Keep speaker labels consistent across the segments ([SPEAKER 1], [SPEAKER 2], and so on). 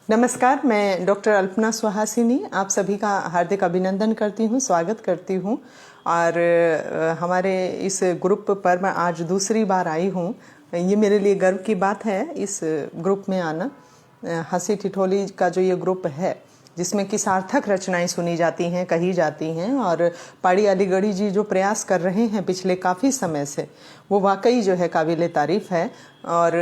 [SPEAKER 1] नमस्कार, मैं डॉक्टर अल्पना सुहासिनी आप सभी का हार्दिक अभिनंदन करती हूँ, स्वागत करती हूँ। और हमारे इस ग्रुप पर मैं आज दूसरी बार आई हूँ। ये मेरे लिए गर्व की बात है इस ग्रुप में आना। हंसी ठिठोली का जो ये ग्रुप है जिसमें कि सार्थक रचनाएं सुनी जाती हैं, कही जाती हैं, और पाड़ी अलीगढ़ी जी जो प्रयास कर रहे हैं पिछले काफ़ी समय से, वो वाकई जो है काबिले तारीफ़ है। और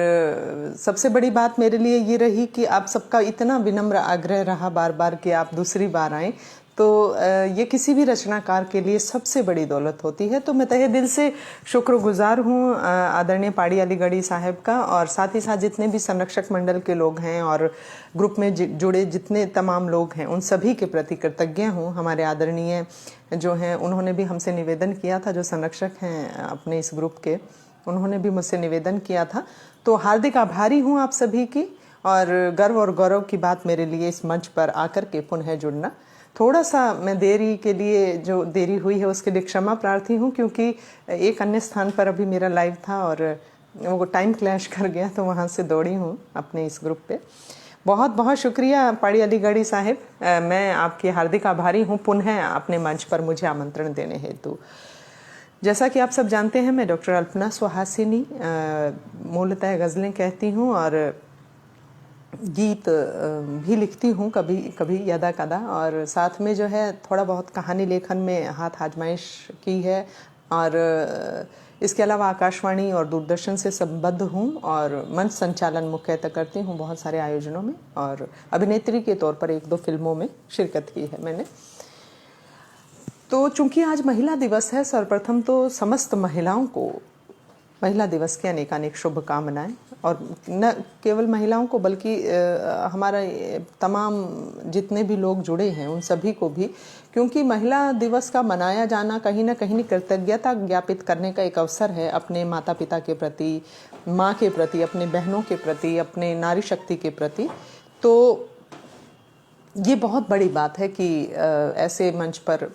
[SPEAKER 1] सबसे बड़ी बात मेरे लिए ये रही कि आप सबका इतना विनम्र आग्रह रहा बार बार कि आप दूसरी बार आएँ, तो ये किसी भी रचनाकार के लिए सबसे बड़ी दौलत होती है। तो मैं तहे दिल से शुक्रगुजार हूँ आदरणीय पाड़ी अलीगढ़ी साहब का, और साथ ही साथ जितने भी संरक्षक मंडल के लोग हैं और ग्रुप में जुड़े जितने तमाम लोग हैं उन सभी के प्रति कृतज्ञ हूँ। हमारे आदरणीय जो हैं उन्होंने भी हमसे निवेदन किया था, जो संरक्षक हैं अपने इस ग्रुप के, उन्होंने भी मुझसे निवेदन किया था। तो हार्दिक आभारी हूँ आप सभी की, और गर्व और गौरव की बात मेरे लिए इस मंच पर आकर के पुनः जुड़ना। थोड़ा सा मैं देरी के लिए, जो देरी हुई है उसके लिए क्षमा प्रार्थी हूँ, क्योंकि एक अन्य स्थान पर अभी मेरा लाइव था और वो टाइम क्लैश कर गया, तो वहाँ से दौड़ी हूँ अपने इस ग्रुप पे। बहुत बहुत शुक्रिया पाड़ी अलीगढ़ी साहिब, मैं आपकी हार्दिक आभारी हूँ पुनः अपने मंच पर मुझे आमंत्रण देने हेतु। जैसा कि आप सब जानते हैं, मैं डॉक्टर अल्पना सुहासिनी मूलतः गज़लें कहती हूँ और गीत भी लिखती हूँ, कभी कभी यदा कदा, और साथ में जो है थोड़ा बहुत कहानी लेखन में हाथ आजमाइश की है। और इसके अलावा आकाशवाणी और दूरदर्शन से संबद्ध हूँ और मंच संचालन मुख्यतः करती हूँ बहुत सारे आयोजनों में, और अभिनेत्री के तौर पर 1-2 फिल्मों में शिरकत की है मैंने। तो चूंकि आज महिला दिवस है, सर्वप्रथम तो समस्त महिलाओं को महिला दिवस की अनेकानेक शुभकामनाएं, और न केवल महिलाओं को बल्कि हमारा तमाम जितने भी लोग जुड़े हैं उन सभी को भी, क्योंकि महिला दिवस का मनाया जाना कहीं ना कहीं कृतज्ञता ज्ञापित करने का एक अवसर है अपने माता पिता के प्रति, माँ के प्रति, अपने बहनों के प्रति, अपने नारी शक्ति के प्रति। तो ये बहुत बड़ी बात है कि ऐसे मंच पर,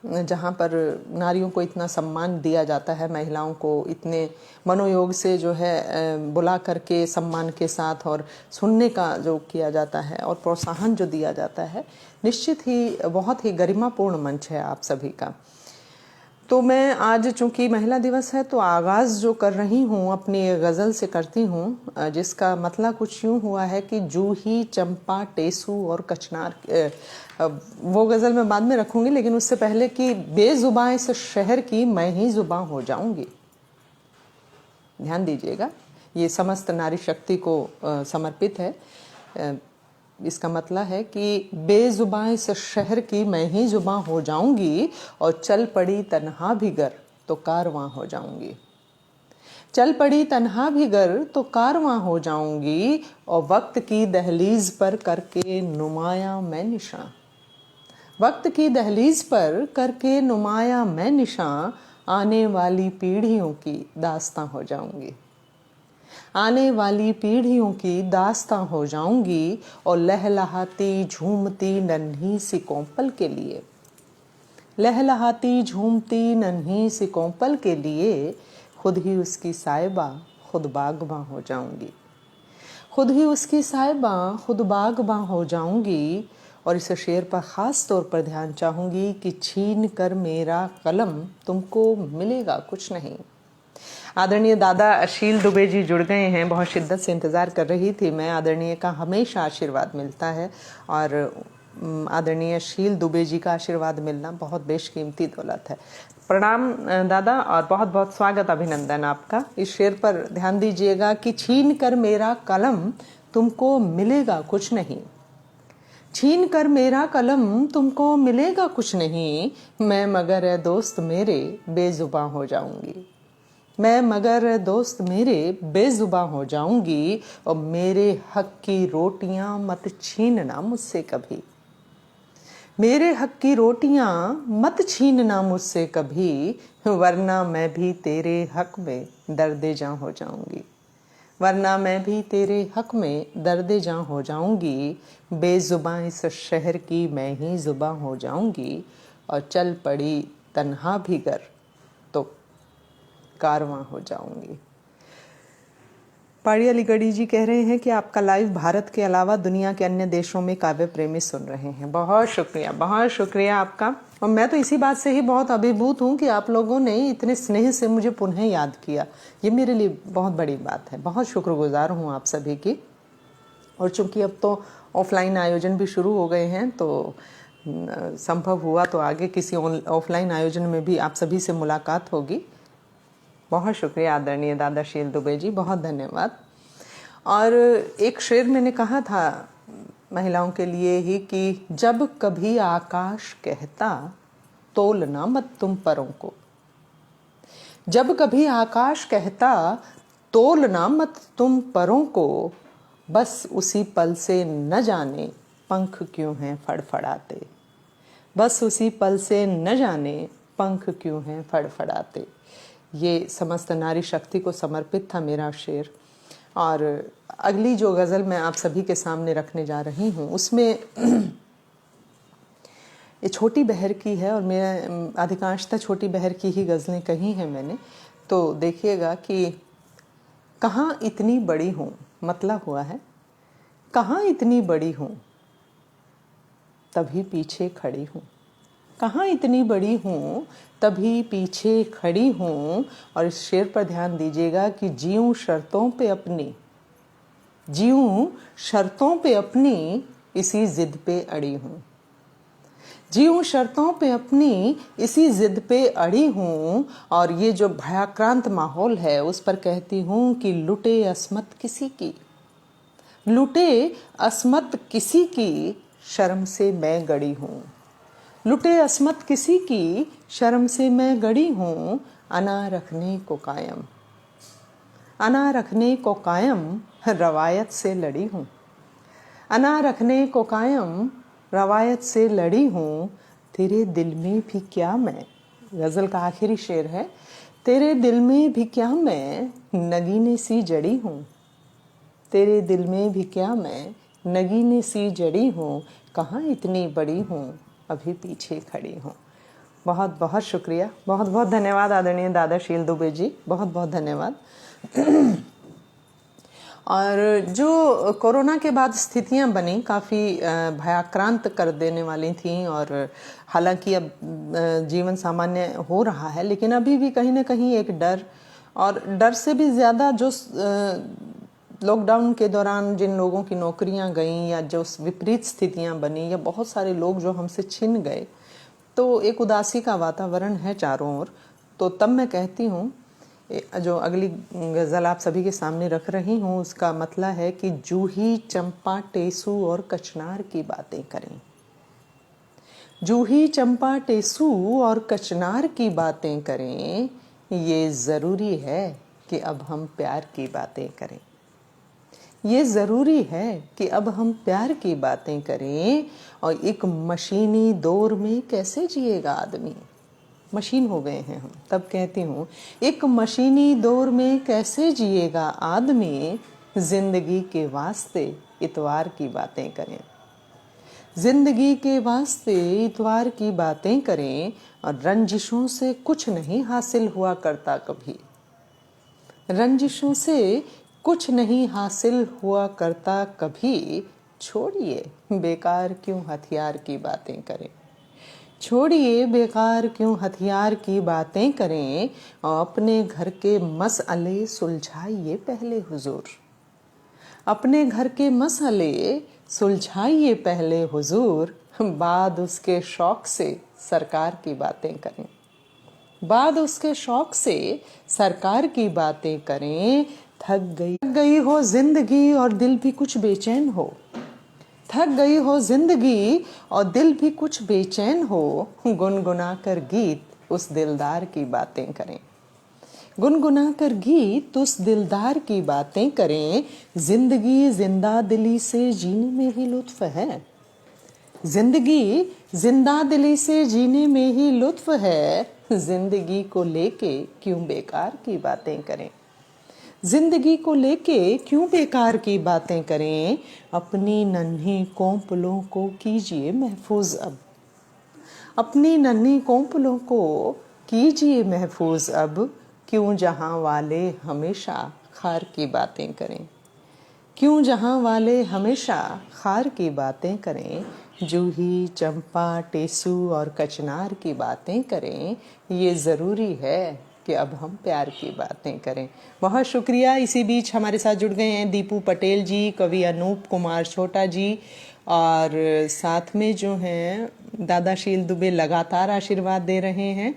[SPEAKER 1] जहाँ पर नारियों को इतना सम्मान दिया जाता है, महिलाओं को इतने मनोयोग से जो है बुला करके सम्मान के साथ और सुनने का जो किया जाता है और प्रोत्साहन जो दिया जाता है, निश्चित ही बहुत ही गरिमापूर्ण मंच है आप सभी का। तो मैं आज चूंकि महिला दिवस है तो आगाज़ जो कर रही हूँ अपनी गज़ल से करती हूँ, जिसका मतलब कुछ यूँ हुआ है कि जूही, चंपा, टेसू और कचनार, वो गज़ल मैं बाद में रखूँगी, लेकिन उससे पहले कि बेजुबां इस शहर की मैं ही जुबां हो जाऊँगी। ध्यान दीजिएगा, ये समस्त नारी शक्ति को समर्पित है। इसका मतलब है कि बेजुबां इस शहर की मैं ही जुबां हो जाऊंगी, और चल पड़ी तन्हा भी गर तो कारवां हो जाऊंगी। चल पड़ी तन्हा भी गर तो कारवां हो जाऊंगी, और वक्त की दहलीज पर करके नुमाया मैं निशां। वक्त की दहलीज पर करके नुमाया मैं निशां, आने वाली पीढ़ियों की दास्तां हो जाऊंगी। आने वाली पीढ़ियों की दास्तां हो जाऊंगी, और लहलहाती झूमती नन्ही सी कोंपल के लिए, लहलहाती झूमती नन्ही सी कोंपल के लिए, खुद ही उसकी साहिबा खुद बागबां हो जाऊंगी। खुद ही उसकी साहिबा खुद बागबां हो जाऊंगी। और इस शेर पर ख़ास तौर पर ध्यान चाहूँगी कि छीन कर मेरा कलम तुमको मिलेगा कुछ नहीं। आदरणीय दादा अशील दुबे जी जुड़ गए हैं, बहुत शिद्दत से इंतज़ार कर रही थी मैं। आदरणीय का हमेशा आशीर्वाद मिलता है, और आदरणीय अशील दुबे जी का आशीर्वाद मिलना बहुत बेशकीमती दौलत है। प्रणाम दादा, और बहुत बहुत स्वागत, अभिनंदन आपका। इस शेर पर ध्यान दीजिएगा कि छीन कर मेरा कलम तुमको मिलेगा कुछ नहीं। छीन कर मेरा कलम तुमको मिलेगा कुछ नहीं, मैं मगर ए दोस्त मेरे बेजुबां हो जाऊंगी। मैं मगर दोस्त मेरे बेजुबां हो जाऊंगी, और मेरे हक की रोटियां मत छीनना मुझसे कभी। मेरे हक की रोटियां मत छीनना मुझसे कभी, वरना मैं भी तेरे हक में दर्दे जां हो जाऊंगी। वरना मैं भी तेरे हक में दर्दे जां हो जाऊंगी। बेजुबां इस शहर की मैं ही जुबां हो जाऊंगी, और चल पड़ी तन्हा भी गर तो कारवां हो जाऊंगी। पाड़ी अलीगढ़ी जी कह रहे हैं कि आपका लाइव भारत के अलावा दुनिया के अन्य देशों में काव्य प्रेमी सुन रहे हैं। बहुत शुक्रिया आपका। और मैं तो इसी बात से ही बहुत अभिभूत हूँ कि आप लोगों ने इतने स्नेह से मुझे पुनः याद किया। ये मेरे लिए बहुत बड़ी बात है। बहुत शुक्रगुजार हूँ आप सभी की। और चूंकि अब तो ऑफलाइन आयोजन भी शुरू हो गए हैं, तो संभव हुआ तो आगे किसी ऑफलाइन आयोजन में भी आप सभी से मुलाकात होगी। बहुत शुक्रिया आदरणीय दादाशील दुबे जी, बहुत धन्यवाद। और एक शेर मैंने कहा था महिलाओं के लिए ही कि जब कभी आकाश कहता तोलना मत तुम परों को, जब कभी आकाश कहता तोलना मत तुम परों को, बस उसी पल से न जाने पंख क्यों हैं फड़फड़ाते, बस उसी पल से न जाने पंख क्यों हैं फड़फड़ाते। ये समस्त नारी शक्ति को समर्पित था मेरा शेर। और अगली जो गज़ल मैं आप सभी के सामने रखने जा रही हूँ उसमें ये छोटी बहर की है, और मैं अधिकांशतः छोटी बहर की ही गज़लें कही हैं मैंने। तो देखिएगा कि कहाँ इतनी बड़ी हूँ, मतलब हुआ है कहाँ इतनी बड़ी हूँ तभी पीछे खड़ी हूँ, कहाँ इतनी बड़ी हूँ तभी पीछे खड़ी हूँ। और इस शेर पर ध्यान दीजिएगा कि जीऊँ शर्तों पे अपनी, जीऊँ शर्तों पे अपनी इसी जिद पे अड़ी हूँ, जीऊँ शर्तों पे अपनी इसी जिद पे अड़ी हूँ। और ये जो भयाक्रांत माहौल है उस पर कहती हूँ कि लुटे अस्मत किसी की, लुटे अस्मत किसी की शर्म से मैं गड़ी हूँ, लुटे अस्मत किसी की शर्म से मैं गड़ी हूँ। अना रखने को कायम, अना रखने को कायम रवायत से लड़ी हूँ, अना रखने को कायम रवायत से लड़ी हूँ। तेरे दिल में भी क्या मैं, गज़ल का आखिरी शेर है, तेरे दिल में भी क्या मैं नगीने सी जड़ी हूँ, तेरे दिल में भी क्या मैं नगीने सी जड़ी हूँ। कहाँ इतनी बड़ी हूँ अभी पीछे खड़ी हूँ। बहुत बहुत शुक्रिया, बहुत बहुत धन्यवाद आदरणीय दादाशील दुबे जी, बहुत बहुत धन्यवाद। और जो कोरोना के बाद स्थितियां बनी काफ़ी भयाक्रांत कर देने वाली थीं, और हालांकि अब जीवन सामान्य हो रहा है, लेकिन अभी भी कहीं ना कहीं एक डर, और डर से भी ज़्यादा जो लॉकडाउन के दौरान जिन लोगों की नौकरियां गईं, या जो विपरीत स्थितियां बनी, या बहुत सारे लोग जो हमसे छिन गए, तो एक उदासी का वातावरण है चारों ओर। तो तब मैं कहती हूँ, जो अगली गज़ल आप सभी के सामने रख रही हूँ उसका मतलब है कि जूही चंपा टेसू और कचनार की बातें करें, जूही चंपा टेसू और कचनार की बातें करें, ये ज़रूरी है कि अब हम प्यार की बातें करें, ये ज़रूरी है कि अब हम प्यार की बातें करें। और एक मशीनी दौर में कैसे जिएगा आदमी, मशीन हो गए हैं हम। तब कहती हूँ, एक मशीनी दौर में कैसे जिएगा आदमी, जिंदगी के वास्ते इतवार की बातें करें, जिंदगी के वास्ते इतवार की बातें करें। और रंजिशों से कुछ नहीं हासिल हुआ करता कभी, रंजिशों से कुछ नहीं हासिल हुआ करता कभी, छोड़िए बेकार क्यों हथियार की बातें करें, छोड़िए बेकार क्यों हथियार की बातें करें। और अपने घर के मसले सुलझाइए पहले हुजूर, अपने घर के मसले सुलझाइए पहले हुजूर, बाद उसके शौक से सरकार की बातें करें, बाद उसके शौक से सरकार की बातें करें। थक गई हो जिंदगी और दिल भी कुछ बेचैन हो, थक गई हो जिंदगी और दिल भी कुछ बेचैन हो, गुनगुना कर गीत उस दिलदार की बातें करें, गुनगुना कर गीत उस दिलदार की बातें करें। जिंदगी जिंदा दिली से जीने में ही लुत्फ है, जिंदगी जिंदा दिली से जीने में ही लुत्फ है, जिंदगी को लेके क्यों बेकार की बातें करें, जिंदगी को लेके क्यों बेकार की बातें करें। अपनी नन्ही कोंपलों को कीजिए महफूज अब, अपनी नन्ही कोंपलों को कीजिए महफूज अब, क्यों जहां वाले हमेशा खार की बातें करें। क्यों जहाँ वाले हमेशा खार की बातें करें, जूही, चंपा, टेसू और कचनार की बातें करें। ये ज़रूरी है कि अब हम प्यार की बातें करें। बहुत शुक्रिया। इसी बीच हमारे साथ जुड़ गए हैं दीपू पटेल जी, कवि अनूप कुमार छोटा जी, और साथ में जो हैं दादाशील दुबे लगातार आशीर्वाद दे रहे हैं।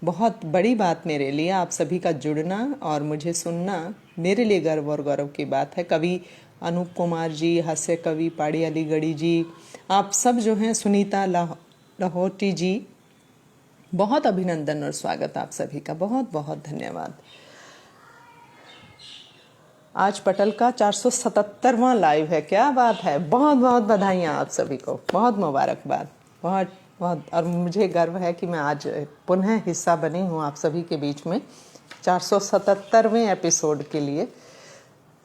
[SPEAKER 1] बहुत बड़ी बात मेरे लिए आप सभी का जुड़ना और मुझे सुनना मेरे लिए गर्व और गौरव की बात है। कवि अनूप कुमार जी, हास्य कवि पाड़ी अलीगढ़ी जी, आप सब जो हैं, सुनीता लाहौटी जी, बहुत अभिनंदन और स्वागत आप सभी का, बहुत बहुत धन्यवाद। आज पटल का 477वां लाइव है, क्या बात है। बहुत बहुत बधाइयाँ आप सभी को, बहुत मुबारकबाद, बहुत बहुत। और मुझे गर्व है कि मैं आज पुनः हिस्सा बनी हूँ आप सभी के बीच में 477वें एपिसोड के लिए।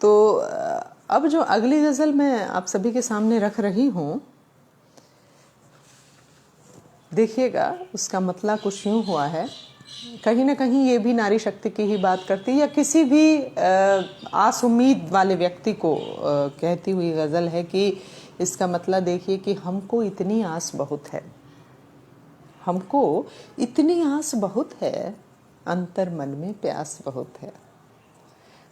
[SPEAKER 1] तो अब जो अगली गज़ल मैं आप सभी के सामने रख रही हूँ, देखिएगा उसका मतलब कुछ यूँ हुआ है, कहीं ना कहीं ये भी नारी शक्ति की ही बात करती है, या किसी भी आस उम्मीद वाले व्यक्ति को कहती हुई गज़ल है कि इसका मतलब देखिए कि हमको इतनी आस बहुत है, हमको इतनी आस बहुत है, अंतर मन में प्यास बहुत है।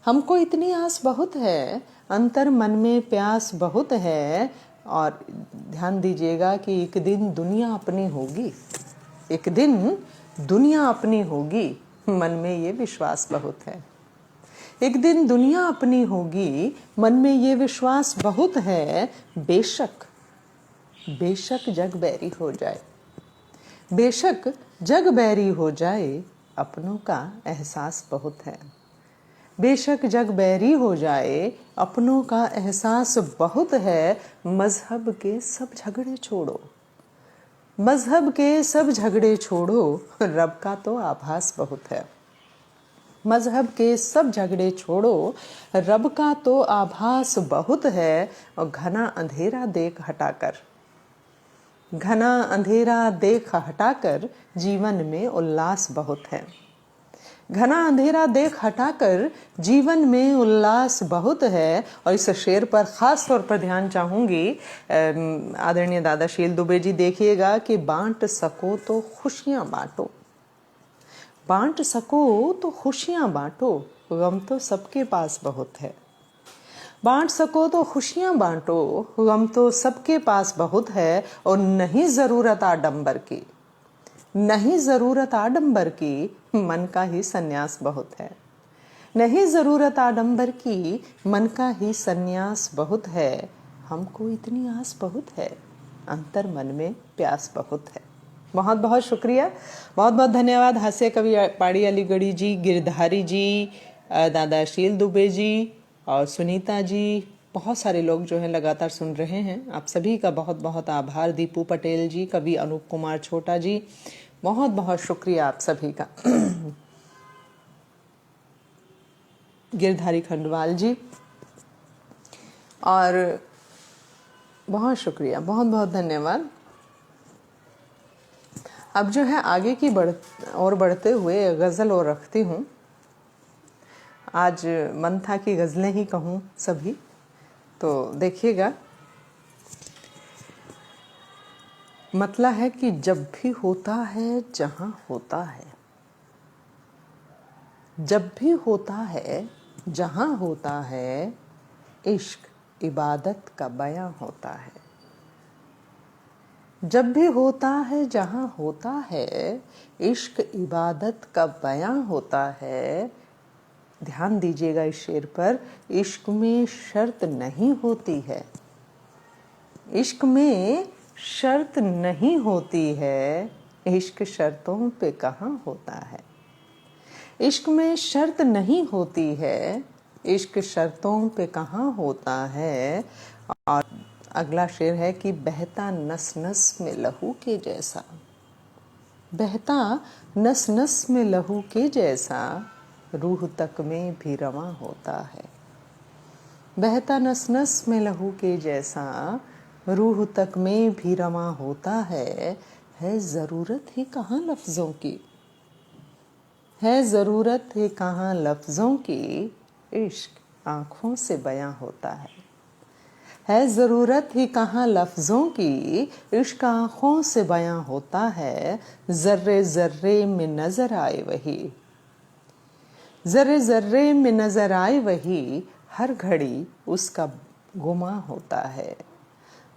[SPEAKER 1] हमको इतनी आस बहुत है, अंतर मन में प्यास बहुत है। और ध्यान दीजिएगा कि एक दिन दुनिया अपनी होगी, एक दिन दुनिया अपनी होगी, मन में ये विश्वास बहुत है। एक दिन दुनिया अपनी होगी, मन में ये विश्वास बहुत है। बेशक बेशक जग बैरी हो जाए, बेशक जग बैरी हो जाए, अपनों का एहसास बहुत है। बेशक जग बैरी हो जाए, अपनों का एहसास बहुत है। मजहब के सब झगड़े छोड़ो, मजहब के सब झगड़े छोड़ो, रब का तो आभास बहुत है। मजहब के सब झगड़े छोड़ो, रब का तो आभास बहुत है। और घना अंधेरा देख हटाकर, घना अंधेरा देख हटाकर, जीवन में उल्लास बहुत है। घना अंधेरा देख हटाकर, जीवन में उल्लास बहुत है। और इस शेर पर ख़ास तौर पर ध्यान चाहूँगी आदरणीय दादाशील दुबे जी। देखिएगा कि बांट सको तो खुशियाँ बांटो, बांट सको तो खुशियाँ बांटो, गम तो सबके पास बहुत है। बांट सको तो खुशियाँ बांटो, गम तो सबके पास बहुत है। और नहीं ज़रूरत आडंबर की, नहीं ज़रूरत आडंबर की, मन का ही सन्यास बहुत है। नहीं ज़रूरत आडंबर की, मन का ही सन्यास बहुत है। हमको इतनी आस बहुत है, अंतर मन में प्यास बहुत है। बहुत बहुत शुक्रिया, बहुत बहुत धन्यवाद हास्य कवि पाड़ी अलीगढ़ी जी, गिरधारी जी, दादाशील दुबे जी और सुनीता जी। बहुत सारे लोग जो हैं लगातार सुन रहे हैं, आप सभी का बहुत बहुत आभार। दीपू पटेल जी, कवि अनूप कुमार छोटा जी, बहुत बहुत शुक्रिया आप सभी का। गिरधारी खंडवाल जी, और बहुत शुक्रिया, बहुत बहुत धन्यवाद। अब जो है आगे की बढ़ते हुए गज़ल और रखती हूँ। आज मन था कि गज़लें ही कहूँ सभी, तो देखिएगा मतलब है कि जब भी होता है जहाँ होता है, जब भी होता है जहाँ होता है, इश्क इबादत का बयां होता है। जब भी होता है जहाँ होता है, इश्क इबादत का बयां होता है। ध्यान दीजिएगा इस शेर पर, इश्क में शर्त नहीं होती है, इश्क में शर्त नहीं होती है। इश्क शर्तों पे कहाँ होता है, इश्क में शर्त नहीं होती है, इश्क शर्तों पे कहाँ होता है। और अगला शेर है कि बहता नस नस में लहू के जैसा, बहता नस नस में लहू के जैसा, रूह तक में भी रवां होता है। बहता नस नस में लहू के जैसा, रूह तक में भी रवां होता है ज़रूरत ही कहाँ लफ्ज़ों की, है ज़रूरत ही कहाँ लफ्ज़ों की, इश्क आँखों से बयां होता है ज़रूरत ही कहाँ लफ्ज़ों की, इश्क आँखों से बयां होता है, ज़र्रे ज़र्रे में नज़र आए वही, ज़र्रे ज़र्रे में नज़र आए वही, हर घड़ी उसका गुमा होता है,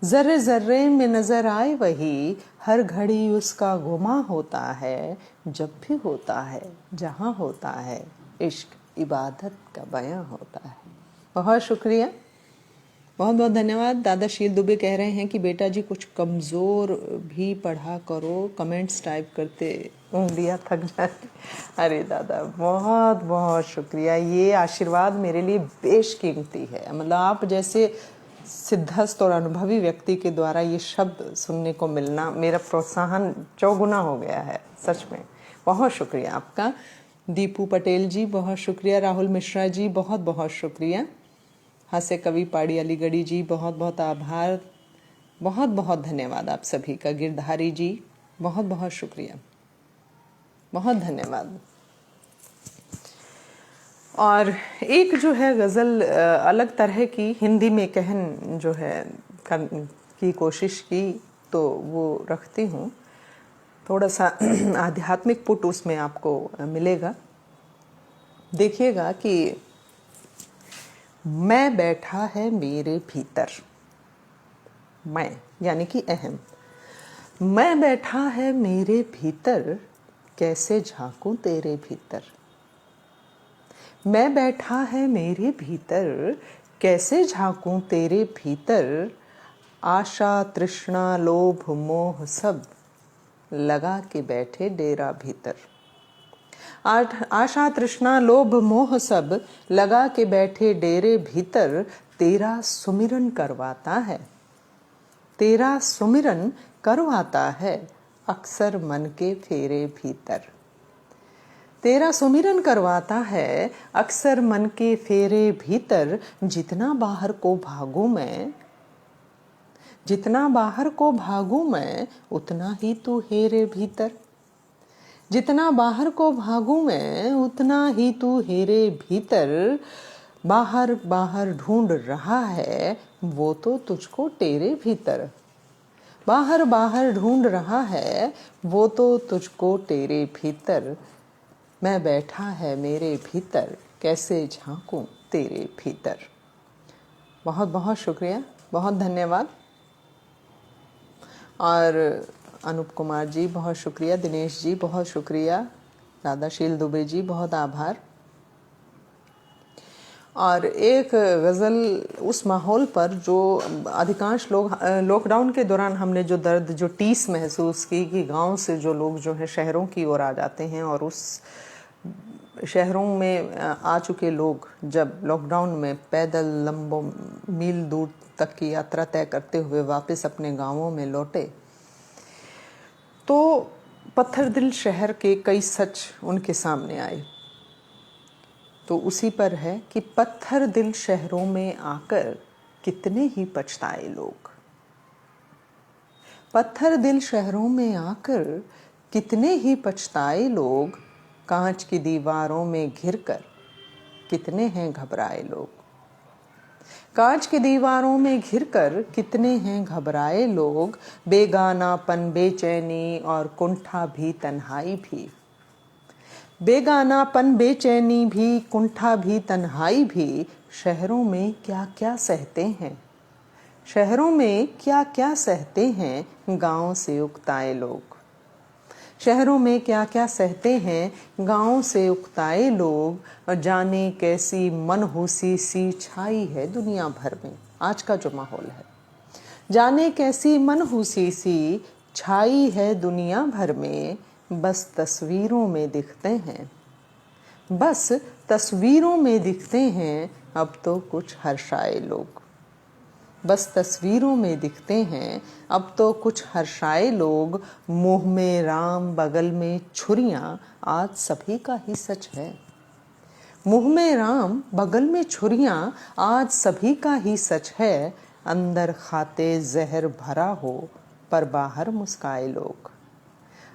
[SPEAKER 1] ज़र्रे ज़र्रे में नज़र आए वही, हर घड़ी उसका गुमा होता है, जब भी होता है जहाँ होता है, इश्क इबादत का बयां होता है। बहुत शुक्रिया, बहुत बहुत धन्यवाद। दादा शील दुबे कह रहे हैं कि बेटा जी कुछ कमज़ोर भी पढ़ा करो, कमेंट्स टाइप करते उंगलियां थक जाती। अरे दादा बहुत बहुत शुक्रिया, ये आशीर्वाद मेरे लिए बेशकीमती है। मतलब आप जैसे सिद्धस्त और अनुभवी व्यक्ति के द्वारा ये शब्द सुनने को मिलना मेरा प्रोत्साहन चौगुना हो गया है, सच में। बहुत शुक्रिया आपका। दीपू पटेल जी बहुत शुक्रिया, राहुल मिश्रा जी बहुत बहुत शुक्रिया, हास्य कवि पाड़ी अलीगढ़ी जी बहुत बहुत आभार, बहुत बहुत धन्यवाद आप सभी का। गिरधारी जी बहुत बहुत शुक्रिया, बहुत धन्यवाद। और एक जो है गज़ल अलग तरह की हिंदी में कहन जो है की कोशिश की, तो वो रखती हूँ। थोड़ा सा आध्यात्मिक पुट उसमें आपको मिलेगा। देखिएगा कि मैं बैठा है मेरे भीतर, मैं यानी कि अहम, मैं बैठा है मेरे भीतर, कैसे झांकूं तेरे भीतर, मैं बैठा है मेरे भीतर, कैसे झांकूं तेरे भीतर, आशा तृष्णा लोभ मोह सब लगा के बैठे डेरा भीतर, आशा तृष्णा लोभ मोह सब लगा के बैठे डेरे भीतर, तेरा सुमिरन करवाता है, तेरा सुमिरन करवाता है, अक्सर मन के फेरे भीतर, तेरा सुमिरन करवाता है, अक्सर मन के फेरे भीतर, जितना बाहर को भागूं मैं, जितना बाहर को भागूं मैं, उतना ही तू हेरे भीतर, जितना बाहर को भागूं मैं, उतना ही तू हेरे भीतर, बाहर बाहर ढूंढ रहा है वो तो तुझको तेरे भीतर, बाहर बाहर ढूंढ रहा है वो तो तुझको तेरे भीतर, मैं बैठा है मेरे भीतर, कैसे झांकूं तेरे भीतर। बहुत बहुत शुक्रिया, बहुत धन्यवाद। और अनूप कुमार जी बहुत शुक्रिया, दिनेश जी बहुत शुक्रिया, दादा शील दुबे जी बहुत आभार। और एक गज़ल उस माहौल पर जो अधिकांश लोग लॉकडाउन के दौरान हमने जो दर्द, जो टीस महसूस की कि गांव से जो लोग जो है शहरों की ओर आ जाते हैं, और उस शहरों में आ चुके लोग जब लॉकडाउन में पैदल लंबों मील दूर तक की यात्रा तय करते हुए वापस अपने गांवों में लौटे, तो पत्थर दिल शहर के कई सच उनके सामने आए। तो उसी पर है कि पत्थर दिल शहरों में आकर कितने ही पछताए लोग, पत्थर दिल शहरों में आकर कितने ही पछताए लोग, कांच की दीवारों में घिरकर कितने हैं घबराए लोग, कांच की दीवारों में घिरकर कितने हैं घबराए लोग, बेगानापन बेचैनी और कुंठा भी तन्हाई भी, बेगानापन बेचैनी भी कुंठा भी तन्हाई भी, शहरों में क्या क्या सहते हैं, शहरों में क्या क्या सहते हैं गांव से उकताए लोग, शहरों में क्या क्या सहते हैं गांव से उकताए लोग, और जाने कैसी मनहूसी सी छाई है दुनिया भर में। आज का जो माहौल है, जाने कैसी मनहूसी सी छाई है दुनिया भर में, बस तस्वीरों में दिखते हैं, बस तस्वीरों में दिखते हैं अब तो कुछ हर्षाए लोग, बस तस्वीरों में दिखते हैं अब तो कुछ हर्षाए लोग, मुंह में राम बगल में छुरियां आज सभी का ही सच है, मुंह में राम बगल में छुरियां आज सभी का ही सच है, अंदर खाते जहर भरा हो पर बाहर मुस्काए लोग,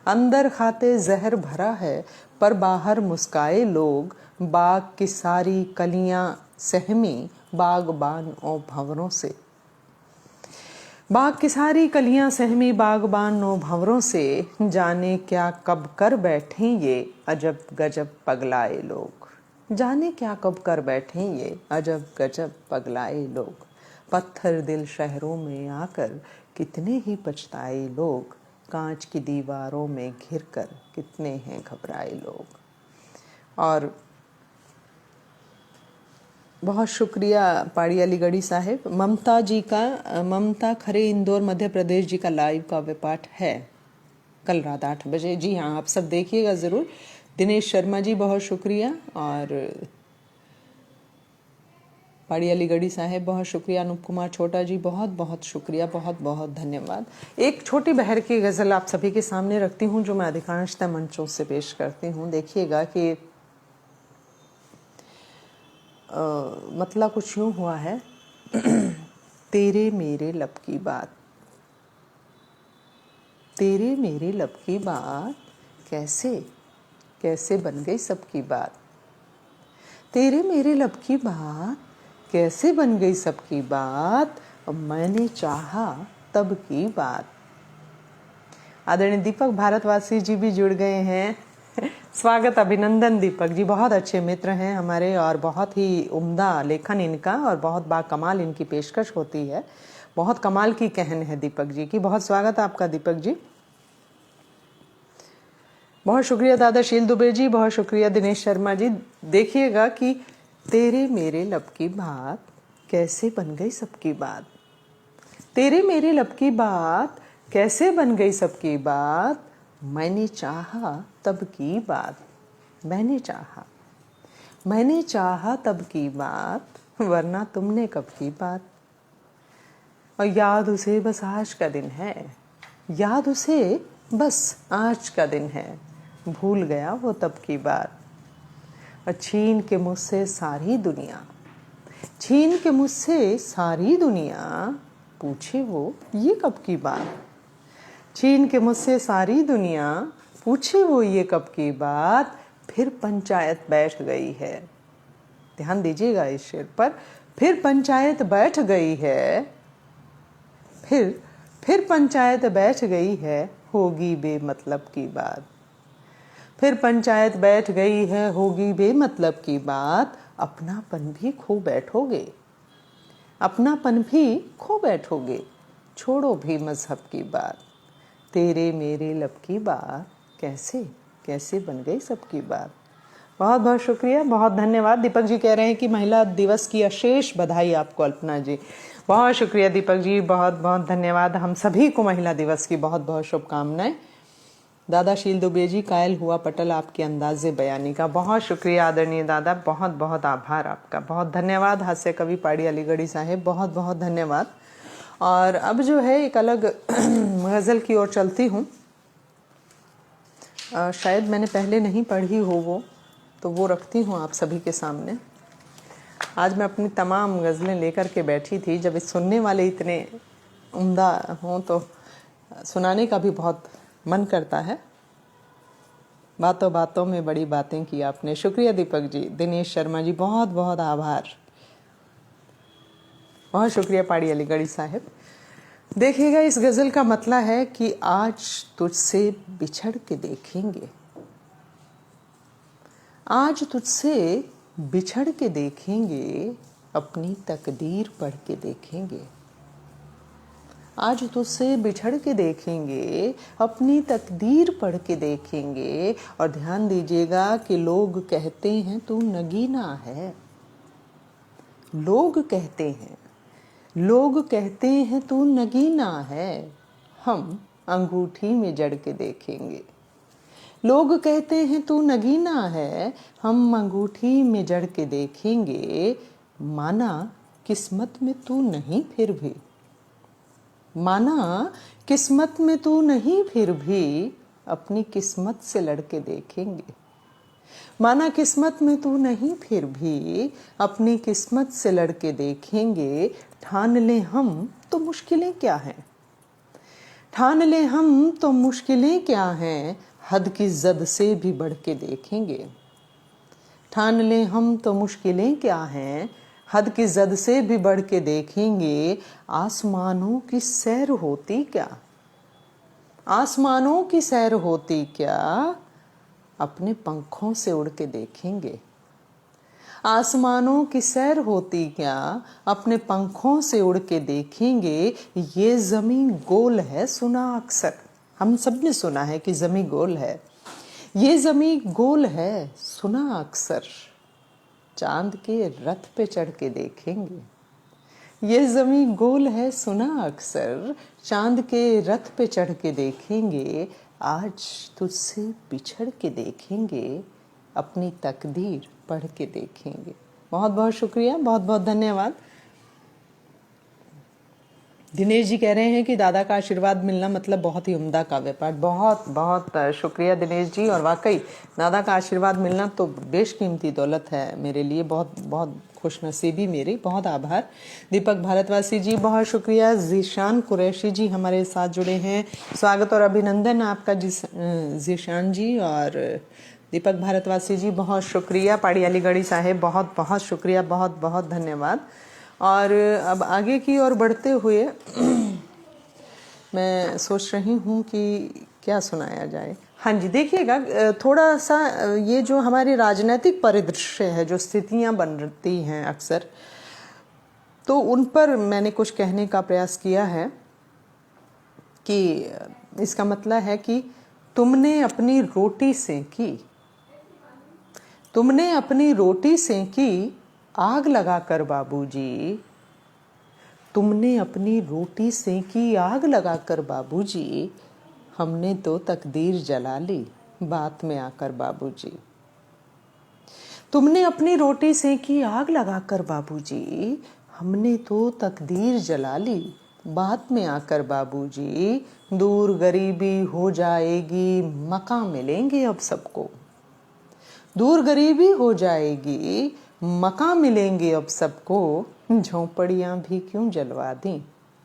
[SPEAKER 1] अंदर खाते जहर भरा है पर बाहर मुस्काए लोग, बाग की सारी कलियां सहमी बागबान और भंवरों से। बाग की सारी कलियां सहमी बागबान और भंवरों से, जाने क्या कब कर बैठे ये अजब गजब पगलाए लोग। जाने क्या कब कर बैठे ये अजब गजब पगलाए लोग। पत्थर दिल शहरों में आकर कितने ही पछताए लोग, कांच की दीवारों में घिरकर कितने हैं घबराए लोग। और बहुत शुक्रिया पाड़ी अलीगढ़ी साहिब। ममता जी का, ममता खरे इंदौर मध्य प्रदेश जी का लाइव काव्य पाठ है कल रात 8 बजे। जी हाँ, आप सब देखिएगा ज़रूर। दिनेश शर्मा जी बहुत शुक्रिया, और पाड़ी अलीगढ़ी साहेब बहुत शुक्रिया। अनूप कुमार छोटा जी बहुत बहुत शुक्रिया, बहुत बहुत धन्यवाद। एक छोटी बहर की गज़ल आप सभी के सामने रखती हूँ जो मैं अधिकांशतः मंचों से पेश करती हूँ। देखिएगा कि मतलब कुछ यूँ हुआ है। तेरे मेरे लब की बात, तेरे मेरे लब की बात कैसे कैसे बन गई सबकी बात। तेरे मेरे लब की बात कैसे बन गई सबकी बात, मैंने चाहा तब की बात। आदरणीय दीपक भारतवासी जी भी जुड़ गए हैं। स्वागत, अभिनंदन दीपक जी, बहुत अच्छे मित्र हैं हमारे और बहुत ही उम्दा लेखन इनका और बहुत बाकमाल इनकी पेशकश होती है। बहुत कमाल की कहन है दीपक जी की। बहुत स्वागत आपका दीपक जी। बहुत शुक्रिया दादा शील दुबे जी, बहुत शुक्रिया दिनेश शर्मा जी। देखिएगा कि तेरे मेरे लब की बात कैसे बन गई सबकी बात। तेरे मेरे लब की बात कैसे बन गई सबकी बात, मैंने चाहा तब की बात। मैंने चाहा तब की बात, वरना तुमने कब की बात। और याद उसे बस आज का दिन है, याद उसे बस आज का दिन है, भूल गया वो तब की बात। और छीन के मुझसे सारी दुनिया, छीन के मुझसे सारी दुनिया, पूछे वो ये कब की बात। छीन के मुझसे सारी दुनिया, पूछे वो ये कब की बात, फिर पंचायत बैठ गई है। ध्यान दीजिएगा इस शेर पर। फिर पंचायत बैठ गई है, फिर पंचायत बैठ गई है, होगी बेमतलब की बात। फिर पंचायत बैठ गई है, होगी बेमतलब की बात। अपनापन भी खो बैठोगे, अपनापन भी खो बैठोगे, छोड़ो भी मजहब की बात। तेरे मेरे लब की बात कैसे कैसे बन गई सबकी बात। बहुत बहुत शुक्रिया, बहुत धन्यवाद। दीपक जी कह रहे हैं कि महिला दिवस की अशेष बधाई आपको अल्पना जी। बहुत शुक्रिया दीपक जी, बहुत बहुत धन्यवाद। हम सभी को महिला दिवस की बहुत बहुत शुभकामनाएं। दादा शील दुबे जी, कायल हुआ पटल आपके अंदाजे बयानी का। बहुत शुक्रिया आदरणीय दादा, बहुत बहुत आभार आपका, बहुत धन्यवाद। हास्य कवि पाड़ी अलीगढ़ी साहेब बहुत बहुत धन्यवाद। और अब जो है एक अलग गज़ल की ओर चलती हूँ। शायद मैंने पहले नहीं पढ़ी हो वो, तो वो रखती हूँ आप सभी के सामने। आज मैं अपनी तमाम गज़लें लेकर के बैठी थी। जब इस सुनने वाले इतने उम्दा हों तो सुनाने का भी बहुत मन करता है। बातों बातों में बड़ी बातें की आपने। शुक्रिया दीपक जी। दिनेश शर्मा जी बहुत बहुत आभार। बहुत शुक्रिया पाड़ी अलीगढ़ी साहिब। देखिएगा इस गज़ल का मतलब है कि आज तुझसे बिछड़ के देखेंगे, आज तुझसे बिछड़ के देखेंगे, अपनी तकदीर पढ़ के देखेंगे। आज तुझसे बिछड़ के देखेंगे, अपनी तकदीर पढ़ के देखेंगे। और ध्यान दीजिएगा कि लोग कहते हैं तू नगीना है, लोग कहते हैं तू नगीना है, हम अंगूठी में जड़ के देखेंगे। लोग कहते हैं तू नगीना है, हम अंगूठी में जड़ के देखेंगे। माना किस्मत में तू नहीं फिर भी, माना किस्मत में तू नहीं फिर भी, अपनी किस्मत से लड़के देखेंगे। माना किस्मत में तू नहीं फिर भी, अपनी किस्मत से लड़के देखेंगे। ठान ले हम तो मुश्किलें क्या हैं, ठान ले हम तो मुश्किलें क्या हैं, हद की जद से भी बढ़ के देखेंगे। ठान ले हम तो मुश्किलें क्या हैं, हद की जद से भी बढ़ के देखेंगे। आसमानों की सैर होती क्या, आसमानों की सैर होती क्या, अपने पंखों से उड़ के देखेंगे। आसमानों की सैर होती क्या, अपने पंखों से उड़ के देखेंगे। ये ज़मीं गोल है सुना अक्सर, हम सब ने सुना है कि ज़मीं गोल है। ये ज़मीं गोल है सुना अक्सर, चांद के रथ पे चढ़ के देखेंगे। ये ज़मीं गोल है सुना अक्सर, चांद के रथ पे चढ़ के देखेंगे। आज तुझसे बिछड़ के देखेंगे, अपनी तकदीर पढ़ के देखेंगे। बहुत बहुत शुक्रिया, बहुत बहुत धन्यवाद। दिनेश जी कह रहे हैं कि दादा का आशीर्वाद मिलना मतलब बहुत ही उम्दा काव्य पाठ। बहुत बहुत शुक्रिया दिनेश जी। और वाकई दादा का आशीर्वाद मिलना तो बेशकीमती दौलत है मेरे लिए, बहुत बहुत खुशनसीबी मेरी। बहुत आभार। दीपक भारतवासी जी बहुत शुक्रिया। जीशान कुरैशी जी हमारे साथ जुड़े हैं, स्वागत और अभिनंदन आपका जीशान जी। और दीपक भारतवासी जी बहुत शुक्रिया। पाड़ी अलीगढ़ी साहेब बहुत बहुत शुक्रिया, बहुत बहुत धन्यवाद। और अब आगे की ओर बढ़ते हुए मैं सोच रही हूँ कि क्या सुनाया जाए। हाँ जी, देखिएगा थोड़ा सा ये जो हमारे राजनीतिक परिदृश्य है, जो स्थितियाँ बनती हैं अक्सर, तो उन पर मैंने कुछ कहने का प्रयास किया है कि इसका मतलब है कि तुमने अपनी रोटी सेंकी, तुमने अपनी रोटी सेंकी आग लगाकर बाबूजी, तुमने अपनी रोटी सेंकी आग लगाकर बाबूजी, हमने तो तकदीर जला ली बात में आकर बाबूजी। तुमने अपनी रोटी सेंकी आग लगाकर बाबूजी, हमने तो तकदीर जला ली बात में आकर बाबूजी। दूर गरीबी हो जाएगी, मकान मिलेंगे अब सबको, दूर गरीबी हो जाएगी, मकान मिलेंगे अब सबको। झोंपड़ियाँ भी क्यों जलवा दी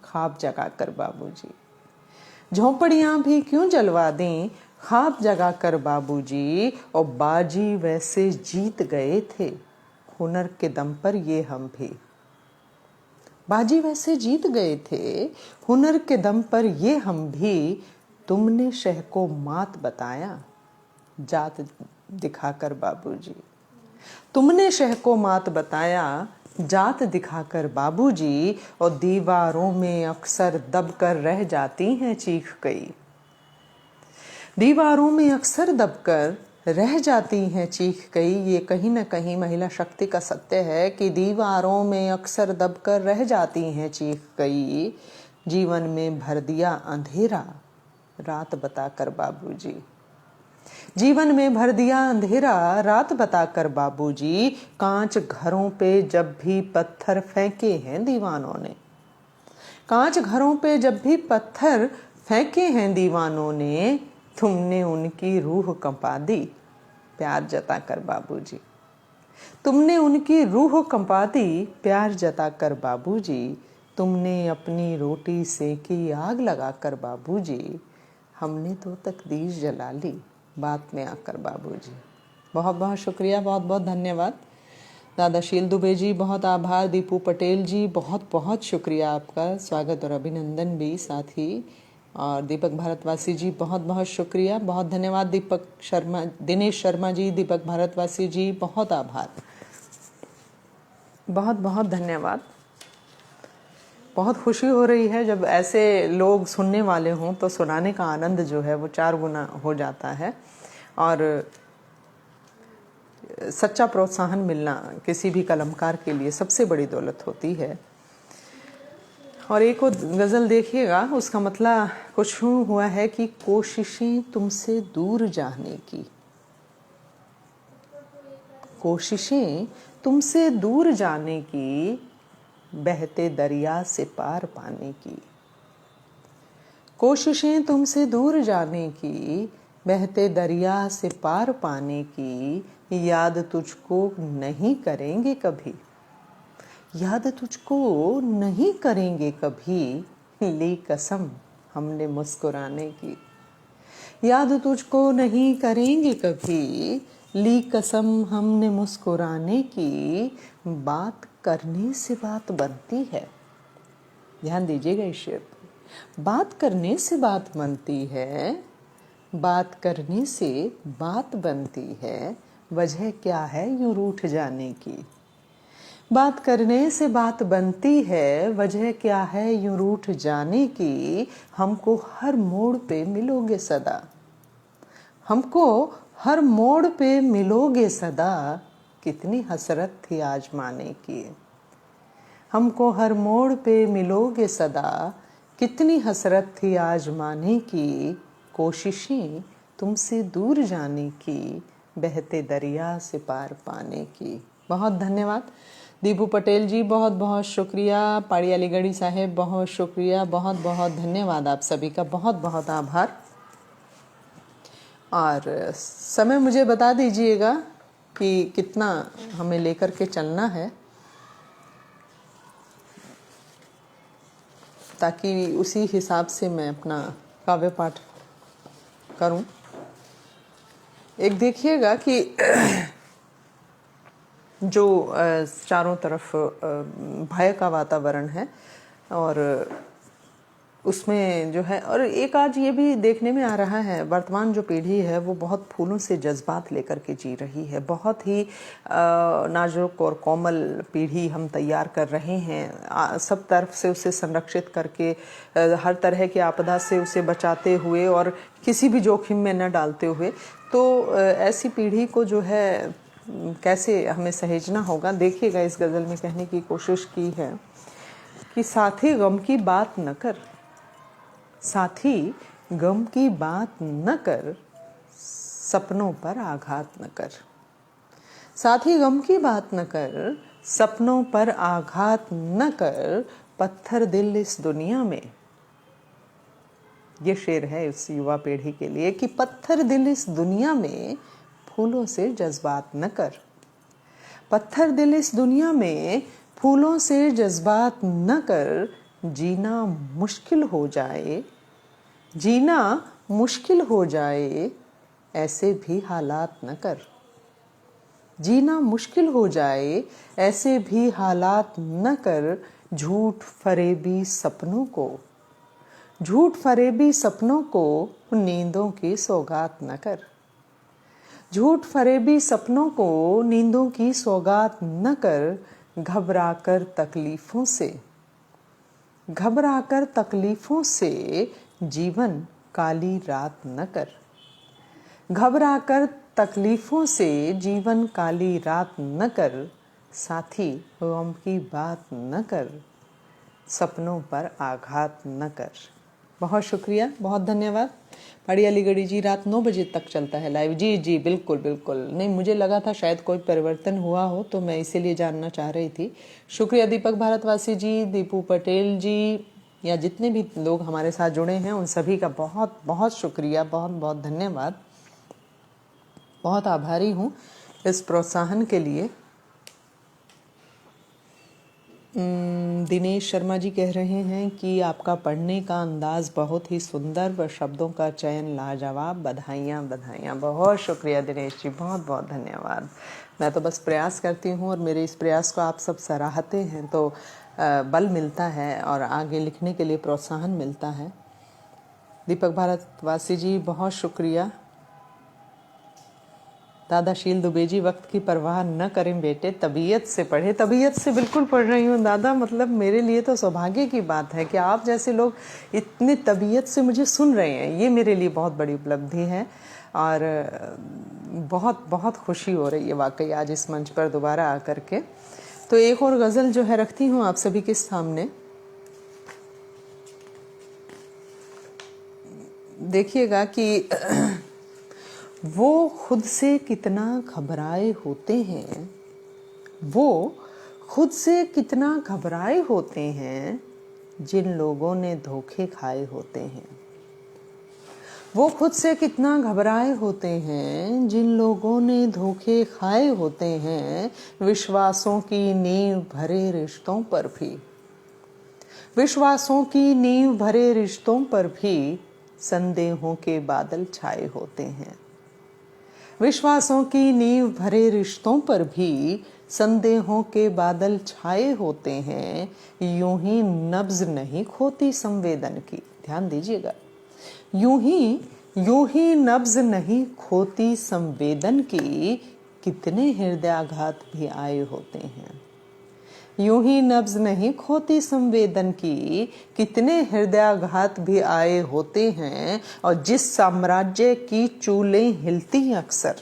[SPEAKER 1] ख्वाब जगाकर बाबूजी, झोंपड़ियाँ भी क्यों जलवा दी ख्वाब जगाकर बाबूजी। और बाजी वैसे जीत गए थे हुनर के दम पर ये हम भी, बाजी वैसे जीत गए थे हुनर के दम पर ये हम भी। तुमने शह को मात बताया जात दिखाकर बाबूजी, तुमने शह को मात बताया जात दिखाकर बाबूजी। और दीवारों में अक्सर दबकर रह जाती हैं चीख कई, दीवारों में अक्सर दबकर रह जाती हैं चीख कई। ये कहीं ना कहीं महिला शक्ति का सत्य है कि दीवारों में अक्सर दबकर रह जाती हैं चीख कई। जीवन में भर दिया अंधेरा रात बताकर बाबूजी, जीवन में भर दिया अंधेरा रात बताकर बाबूजी। कांच घरों पे जब भी पत्थर फेंके हैं दीवानों ने, कांच घरों पे जब भी पत्थर फेंके हैं दीवानों ने, तुमने उनकी रूह कंपा दी प्यार जताकर बाबूजी, तुमने उनकी रूह कंपा दी प्यार जताकर बाबूजी। तुमने अपनी रोटी सेंकी आग लगाकर बाबूजी, हमने तो तकदीर जला ली बात में आकर बाबूजी। बहुत बहुत शुक्रिया, बहुत बहुत धन्यवाद। दादाशील दुबे जी बहुत आभार। दीपू पटेल जी बहुत बहुत शुक्रिया आपका, स्वागत और अभिनंदन भी साथ ही। और दीपक भारतवासी जी बहुत बहुत शुक्रिया, बहुत धन्यवाद। दीपक शर्मा, दिनेश शर्मा जी, दीपक भारतवासी जी बहुत आभार, बहुत बहुत धन्यवाद। बहुत खुशी हो रही है जब ऐसे लोग सुनने वाले हों, तो सुनाने का आनंद जो है वो 4 गुना हो जाता है। और सच्चा प्रोत्साहन मिलना किसी भी कलमकार के लिए सबसे बड़ी दौलत होती है। और एक और गज़ल देखिएगा, उसका मतलब कुछ हुआ है कि कोशिशें तुमसे दूर जाने की, कोशिशें तुमसे दूर जाने की, बहते दरिया से पार पाने की, कोशिशें तुमसे दूर जाने की, बहते दरिया से पार पाने की। याद तुझको नहीं करेंगे कभी, याद तुझको नहीं करेंगे कभी, ली कसम हमने मुस्कुराने की। याद तुझको नहीं करेंगे कभी, ली कसम हमने मुस्कुराने की। बात करने से बात बनती है। ध्यान दीजिएगा इस शेर पर। बात करने से बात बनती है, बात करने से बात बनती है। वजह क्या है यूं रूठ जाने की। बात करने से बात बनती है, वजह क्या है यूं रूठ जाने की। हमको हर मोड़ पे मिलोगे सदा, हमको हर मोड़ पे मिलोगे सदा। कितनी हसरत थी आजमाने की। हमको हर मोड़ पे मिलोगे सदा, कितनी हसरत थी आजमाने की। कोशिशें तुमसे दूर जाने की, बहते दरिया से पार पाने की। बहुत धन्यवाद दीपू पटेल जी, बहुत बहुत शुक्रिया। पाड़ी अलीगढ़ी साहेब बहुत शुक्रिया, बहुत बहुत धन्यवाद। आप सभी का बहुत बहुत आभार। और समय मुझे बता दीजिएगा कि कितना हमें लेकर के चलना है, ताकि उसी हिसाब से मैं अपना काव्य पाठ करूं। एक देखिएगा कि जो चारों तरफ भय का वातावरण है, और उसमें जो है, और एक आज ये भी देखने में आ रहा है, वर्तमान जो पीढ़ी है वो बहुत फूलों से जज्बात लेकर के जी रही है। बहुत ही नाजुक और कोमल पीढ़ी हम तैयार कर रहे हैं, सब तरफ से उसे संरक्षित करके, हर तरह की आपदा से उसे बचाते हुए और किसी भी जोखिम में न डालते हुए। तो ऐसी पीढ़ी को जो है कैसे हमें सहेजना होगा। देखिएगा, इस गज़ल में कहने की कोशिश की है कि साथी गम की बात न कर, साथी गम की बात न कर, सपनों पर आघात न कर। साथी गम की बात न कर, सपनों पर आघात न कर। पत्थर दिल इस दुनिया में, ये शेर है उस युवा पीढ़ी के लिए कि पत्थर दिल इस दुनिया में, फूलों से जज्बात न कर। पत्थर दिल इस दुनिया में, फूलों से जज्बात न कर। जीना मुश्किल हो जाए, जीना मुश्किल हो जाए, ऐसे भी हालात न कर। जीना मुश्किल हो जाए, ऐसे भी हालात न कर। झूठ फरेबी सपनों को, झूठ फरेबी सपनों को नींदों की सौगात न कर। झूठ फरेबी सपनों को नींदों की सौगात न कर। घबराकर तकलीफों से, घबराकर तकलीफों से जीवन काली रात न कर। घबराकर तकलीफों से जीवन काली रात न कर। साथी गम की बात न कर, सपनों पर आघात न कर। बहुत शुक्रिया, बहुत धन्यवाद। पाड़ी अलीगढ़ी जी, रात 9 बजे तक चलता है लाइव। जी जी बिल्कुल बिल्कुल। नहीं, मुझे लगा था शायद कोई परिवर्तन हुआ हो, तो मैं इसीलिए जानना चाह रही थी। शुक्रिया दीपक भारतवासी जी, दीपू पटेल जी, या जितने भी लोग हमारे साथ जुड़े हैं उन सभी का बहुत बहुत शुक्रिया, बहुत बहुत धन्यवाद। बहुत आभारी हूँ इस प्रोत्साहन के लिए। दिनेश शर्मा जी कह रहे हैं कि आपका पढ़ने का अंदाज़ बहुत ही सुंदर व शब्दों का चयन लाजवाब। बधाइयाँ बधाइयाँ। बहुत शुक्रिया दिनेश जी, बहुत बहुत धन्यवाद। मैं तो बस प्रयास करती हूँ और मेरे इस प्रयास को आप सब सराहते हैं तो बल मिलता है और आगे लिखने के लिए प्रोत्साहन मिलता है। दीपक भारतवासी जी बहुत शुक्रिया। दादाशील दुबे जी, वक्त की परवाह न करें बेटे, तबीयत से पढ़े। तबीयत से बिल्कुल पढ़ रही हूँ दादा। मतलब मेरे लिए तो सौभाग्य की बात है कि आप जैसे लोग इतनी तबीयत से मुझे सुन रहे हैं, ये मेरे लिए बहुत बड़ी उपलब्धि है और बहुत बहुत खुशी हो रही है वाकई आज इस मंच पर दोबारा आकर के। तो एक और गज़ल जो है रखती हूँ आप सभी के सामने। देखिएगा कि वो खुद से कितना घबराए होते हैं, वो खुद से कितना घबराए होते हैं जिन लोगों ने धोखे खाए होते हैं। वो खुद से कितना घबराए होते हैं जिन लोगों ने धोखे खाए होते हैं। विश्वासों की नींव भरे रिश्तों पर भी, विश्वासों की नींव भरे रिश्तों पर भी संदेहों के बादल छाए होते हैं। विश्वासों की नींव भरे रिश्तों पर भी संदेहों के बादल छाए होते हैं। यूं ही नब्ज नहीं खोती संवेदन की, ध्यान दीजिएगा, यूं ही नब्ज नहीं खोती संवेदन की, कितने हृदयाघात भी आए होते हैं। यूं ही नब्ज नहीं खोती संवेदन की, कितने हृदयाघात भी आए होते हैं। और जिस साम्राज्य की चूलें हिलती अक्सर,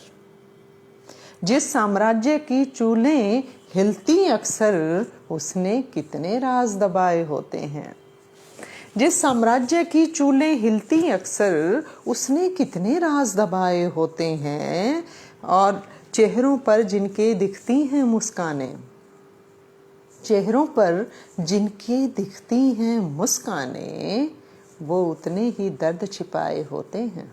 [SPEAKER 1] जिस साम्राज्य की चूलें हिलती अक्सर, उसने कितने राज दबाए होते हैं। जिस साम्राज्य की चूलें हिलती अक्सर, उसने कितने राज दबाए होते हैं। और चेहरों पर जिनके दिखती हैं मुस्कानें, चेहरों पर जिनके दिखती हैं मुस्कानें, वो उतने ही दर्द छिपाए होते हैं।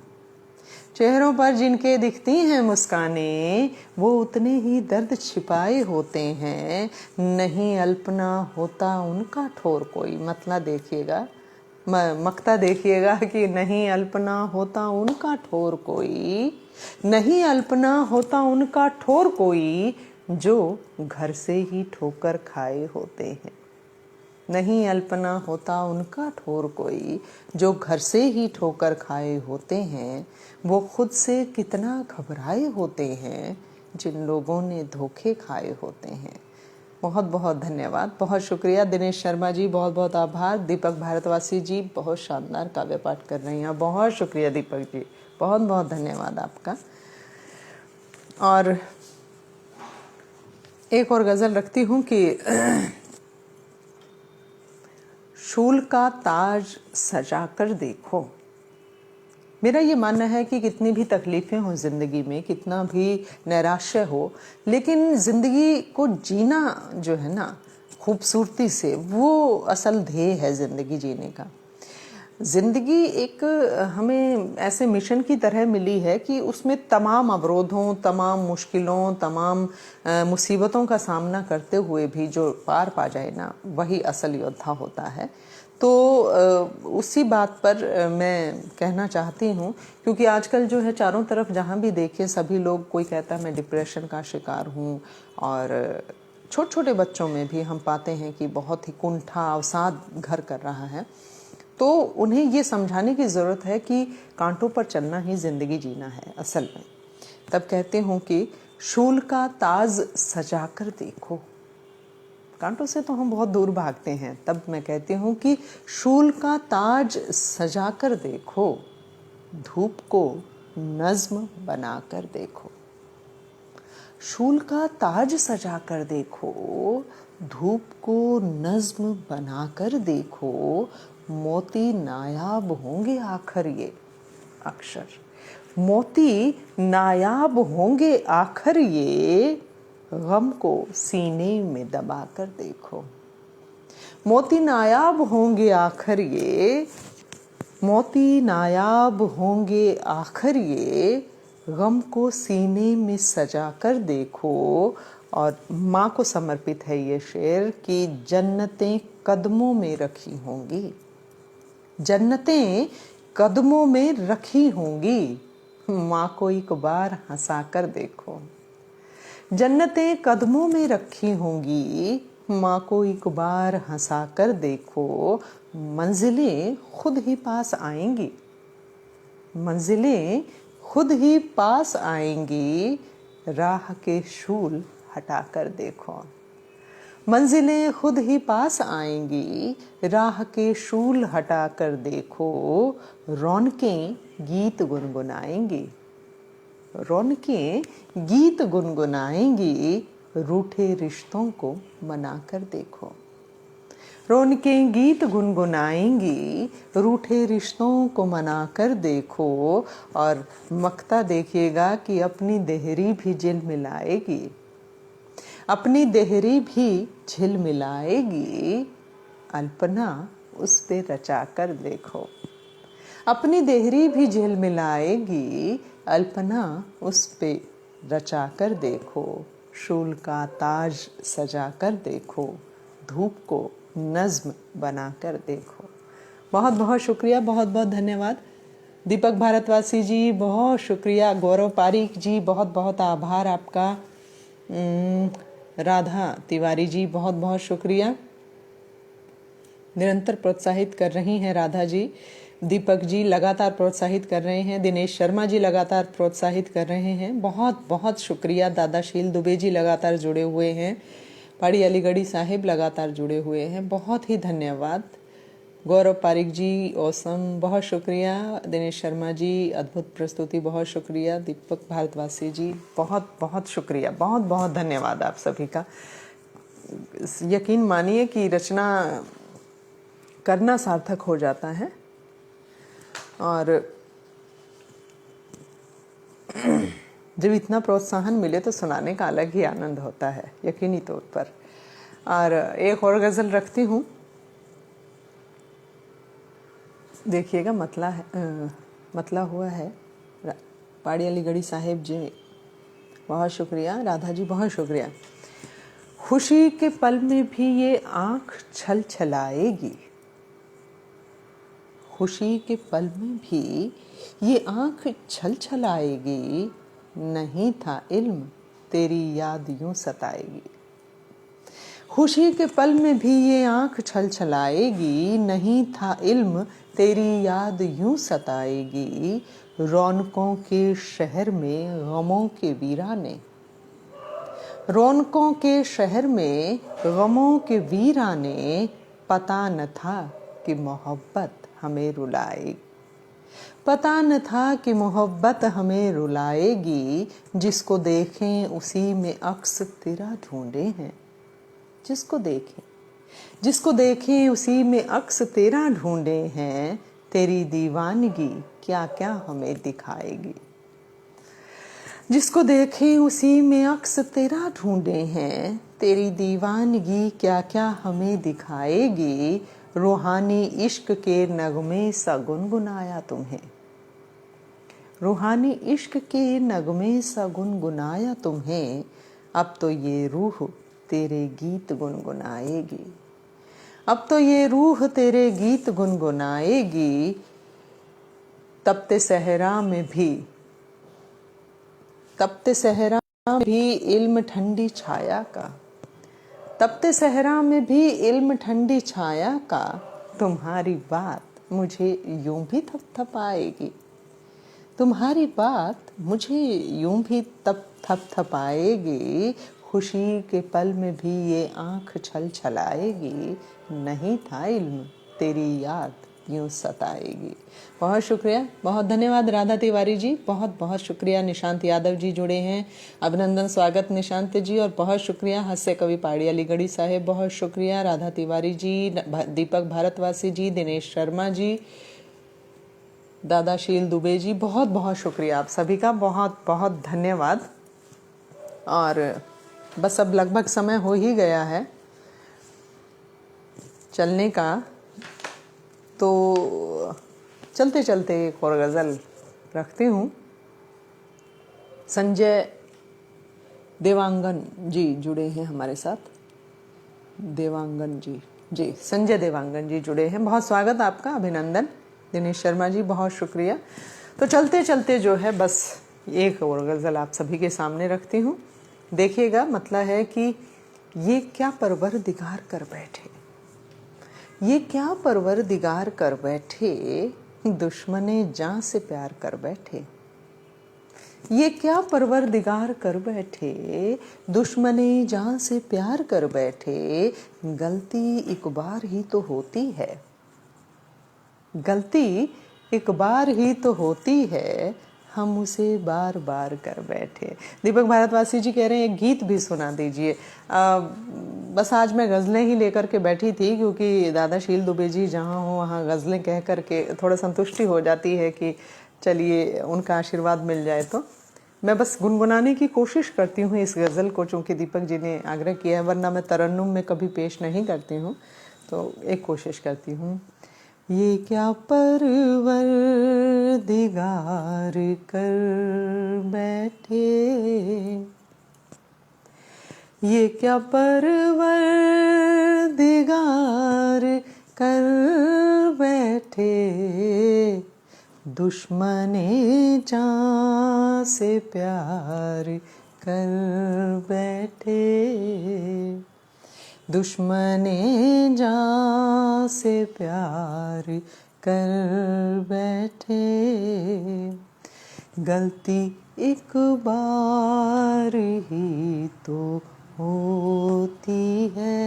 [SPEAKER 1] चेहरों पर जिनके दिखती हैं मुस्कानें, वो उतने ही दर्द छिपाए होते हैं। नहीं अल्पना होता उनका ठोर कोई, मतलब देखिएगा, मक्ता देखिएगा कि नहीं अल्पना होता उनका ठोर कोई, नहीं अल्पना होता उनका ठोर कोई, जो घर से ही ठोकर खाए होते हैं। नहीं अल्पना होता उनका ठोर कोई, जो घर से ही ठोकर खाए होते हैं। वो खुद से कितना घबराए होते हैं, जिन लोगों ने धोखे खाए होते हैं। बहुत बहुत धन्यवाद, बहुत शुक्रिया दिनेश शर्मा जी, बहुत बहुत आभार। दीपक भारतवासी जी बहुत शानदार काव्य पाठ कर रही हैं, बहुत शुक्रिया दीपक जी, बहुत बहुत धन्यवाद आपका। और एक और गज़ल रखती हूँ कि शूल का ताज सजा कर देखो। मेरा ये मानना है कि कितनी भी तकलीफ़ें हो ज़िंदगी में, कितना भी नैराश्य हो, लेकिन ज़िंदगी को जीना जो है ना खूबसूरती से, वो असल ध्येय है ज़िंदगी जीने का। ज़िंदगी एक हमें ऐसे मिशन की तरह मिली है कि उसमें तमाम अवरोधों, तमाम मुश्किलों, तमाम मुसीबतों का सामना करते हुए भी जो पार पा जाए ना, वही असल योद्धा होता है। तो उसी बात पर मैं कहना चाहती हूँ, क्योंकि आजकल जो है चारों तरफ जहाँ भी देखें सभी लोग, कोई कहता है मैं डिप्रेशन का शिकार हूँ, और छोटे छोटे बच्चों में भी हम पाते हैं कि बहुत ही कुंठा अवसाद घर कर रहा है। तो उन्हें ये समझाने की ज़रूरत है कि कांटों पर चलना ही ज़िंदगी जीना है असल में। तब कहते हूँ कि शूल का ताज सजा कर देखो। कांटों से तो हम बहुत दूर भागते हैं, तब मैं कहती हूँ कि शूल का ताज सजा कर देखो, धूप को नज्म बना कर देखो। शूल का ताज सजा कर देखो, धूप को नज्म बना कर देखो, मोती नायाब होंगे आखिर ये अक्षर, मोती नायाब होंगे आखिर ये, गम को सीने में दबा कर देखो। मोती नायाब होंगे आखिर ये, मोती नायाब होंगे आखिर ये, गम को सीने में सजा कर देखो। और माँ को समर्पित है ये शेर कि जन्नतें कदमों में रखी होंगी, जन्नतें कदमों में रखी होंगी, माँ को एक बार हंसा कर देखो। जन्नतें कदमों में रखी होंगी, माँ को एक बार हंसा कर देखो। मंजिलें खुद ही पास आएंगी, मंजिलें खुद ही पास आएंगी, राह के शूल हटा कर देखो। मंजिलें खुद ही पास आएंगी, राह के शूल हटा कर देखो। रौनकें गीत गुनगुनाएंगी, रौनकें गीत गुनगुनाएंगी, रूठे रिश्तों को मना कर देखो। रौनकें गीत गुनगुनाएंगी, रूठे रिश्तों को मना कर देखो। और मक्ता देखिएगा कि अपनी देहरी भी झिलमिलाएगी, अपनी देहरी भी झिलमिलाएगी, अल्पना उस पे रचा कर देखो। अपनी देहरी भी झिलमिलाएगी, अल्पना उस पे रचा कर देखो। शूल का ताज सजा कर देखो, धूप को नज्म बनाकर देखो। बहुत बहुत शुक्रिया, बहुत बहुत धन्यवाद। दीपक भारतवासी जी बहुत शुक्रिया। गौरव पारीक जी बहुत बहुत आभार आपका। राधा तिवारी जी बहुत बहुत शुक्रिया, निरंतर प्रोत्साहित कर रही हैं राधा जी। दीपक जी लगातार प्रोत्साहित कर रहे हैं। दिनेश शर्मा जी लगातार प्रोत्साहित कर रहे हैं। बहुत बहुत शुक्रिया। दादाशील दुबे जी लगातार जुड़े हुए हैं। पाड़ी अलीगढ़ी साहिब लगातार जुड़े हुए हैं, बहुत ही धन्यवाद। गौरव पारिक जी औसम बहुत शुक्रिया। दिनेश शर्मा जी अद्भुत प्रस्तुति बहुत शुक्रिया। दीपक भारतवासी जी बहुत बहुत शुक्रिया, बहुत बहुत धन्यवाद आप सभी का। यकीन मानिए कि रचना करना सार्थक हो जाता है और जब इतना प्रोत्साहन मिले तो सुनाने का अलग ही आनंद होता है, यकीनी तौर पर। और एक और गज़ल रखती हूँ, देखिएगा। मतला हुआ है। पाड़ी अलीगढ़ी साहिब जी बहुत शुक्रिया। राधा जी बहुत शुक्रिया। खुशी के पल में भी ये आँख छल छलाएगी, खुशी के पल में भी ये आँख छल छलाएगी, नहीं था इल्म तेरी याद यूं सताएगी। खुशी के पल में भी ये आँख छल छलाएगी, नहीं था इल्म तेरी याद यूं सताएगी। रौनकों के शहर में गमों के वीराने, रौनकों के शहर में गमों के वीराने, पता न था कि मोहब्बत हमें रुलाएगी, पता न था कि मोहब्बत हमें रुलाएगी। जिसको देखें उसी में अक्स तेरा ढूंढे हैं, जिसको देखें उसी में अक्स तेरा ढूंढे हैं। तेरी दीवानगी क्या क्या हमें दिखाएगी, जिसको देखें उसी में अक्स तेरा ढूंढे हैं। तेरी दीवानगी क्या क्या हमें दिखाएगी। रूहानी इश्क के नगमे सा गुनगुनाया तुम्हें, रूहानी इश्क के नगमे सा गुनगुनाया तुम्हें। अब तो ये रूह तेरे गीत गुनगुनाएगी, अब तो ये रूह तेरे गीत गुनगुनाएगी। तपते सहरा में भी, तपते सहरा में भी इल्म ठंडी छाया का, तपते सहरा में भी इल्म ठंडी छाया का। तुम्हारी बात मुझे यूं भी थपथपाएगी, तुम्हारी बात मुझे यूं भी थपथपाएगी। खुशी के पल में भी ये आँख छल छलाएगी, नहीं था इल्म तेरी याद यूं सताएगी। बहुत शुक्रिया, बहुत धन्यवाद राधा तिवारी जी, बहुत बहुत शुक्रिया। निशांत यादव जी जुड़े हैं, अभिनंदन स्वागत निशांत जी। और बहुत शुक्रिया हास्य कवि पाड़ी अलीगढ़ी साहेब, बहुत शुक्रिया। राधा तिवारी जी, दीपक भारतवासी जी, दिनेश शर्मा जी, दादाशील दुबे जी, बहुत बहुत शुक्रिया आप सभी का, बहुत बहुत धन्यवाद। और बस अब लगभग समय हो ही गया है चलने का, तो चलते चलते एक और गज़ल रखती हूँ। संजय देवांगन जी जुड़े हैं हमारे साथ, देवांगन जी संजय देवांगन जी जुड़े हैं, बहुत स्वागत आपका, अभिनंदन। दिनेश शर्मा जी बहुत शुक्रिया। तो चलते चलते जो है बस एक और गज़ल आप सभी के सामने रखती हूँ। देखिएगा, मतलब है कि ये क्या परवरदिगार कर बैठे, ये क्या परवरदिगार कर बैठे, दुश्मने जान से प्यार कर बैठे। ये क्या परवरदिगार कर बैठे, दुश्मने जान से प्यार कर बैठे। गलती एक बार ही तो होती है, गलती एक बार ही तो होती है, हम उसे बार बार कर बैठे। दीपक भारतवासी जी कह रहे हैं एक गीत भी सुना दीजिए। बस आज मैं गज़लें ही लेकर के बैठी थी, क्योंकि दादाशील दुबे जी जहाँ हो वहाँ गज़लें कह कर के थोड़ा संतुष्टि हो जाती है कि चलिए उनका आशीर्वाद मिल जाए। तो मैं बस गुनगुनाने की कोशिश करती हूँ इस गज़ल को, चूँकि दीपक जी ने आग्रह किया है, वरना मैं तरन्नुम में कभी पेश नहीं करती हूँ, तो एक कोशिश करती हूँ। ये क्या परवरदिगार कर बैठे, ये क्या परवरदिगार कर बैठे, दुश्मने जान से प्यार कर बैठे, दुश्मने जान से प्यार कर बैठे। गलती एक बार ही तो होती है,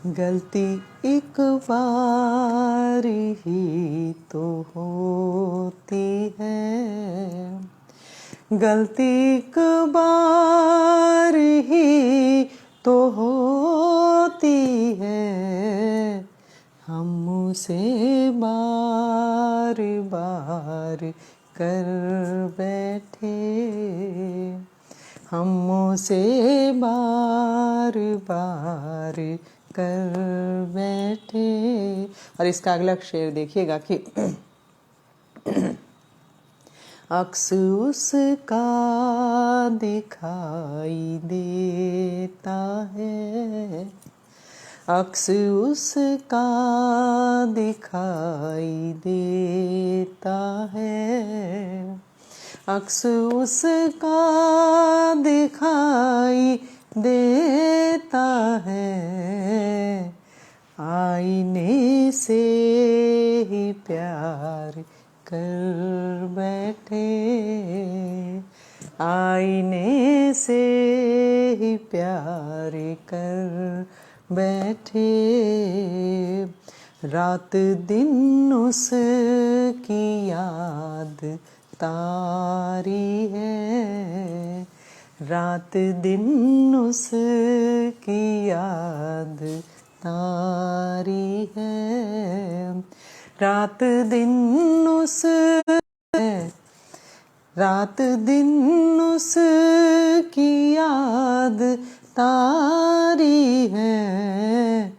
[SPEAKER 1] गलती एक बार ही तो होती है, गलती एक बार ही तो होती है। हम उसे बार बार कर बैठे, हम उसे बार बार कर बैठे। और इसका अगला शेर देखिएगा कि अक्स उसका दिखाई देता है, अक्स उसका दिखाई देता है, अक्स उसका दिखाई देता है। आईने से ही प्यार कर बैठे, आईने से ही प्यार कर बैठे। रात दिन उसकी याद तारी है, रात दिन उसकी याद तारी है, रात दिन उस रात दिन उसकी याद तारी है।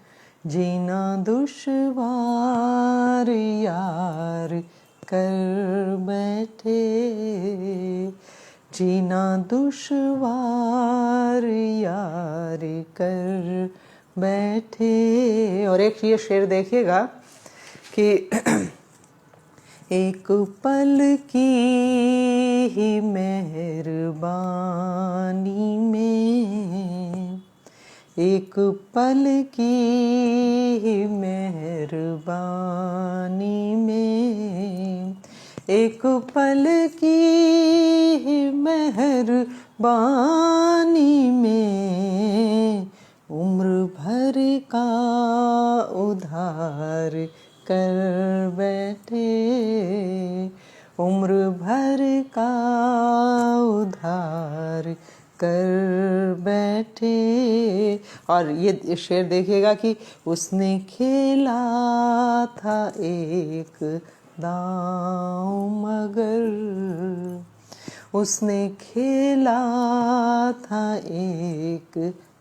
[SPEAKER 1] जीना दुश्वार यार कर बैठे, जीना दुश्वार यार कर बैठे। और एक ये शेर देखिएगा कि एक पल की ही मेहरबानी में, एक पल की ही मेहरबानी में, एक पल की ही मेहरबानी में, उम्र भर का उधार कर बैठे, उम्र भर का उधार कर बैठे। और ये शेर देखिएगा कि उसने खेला था एक दांव मगर, उसने खेला था एक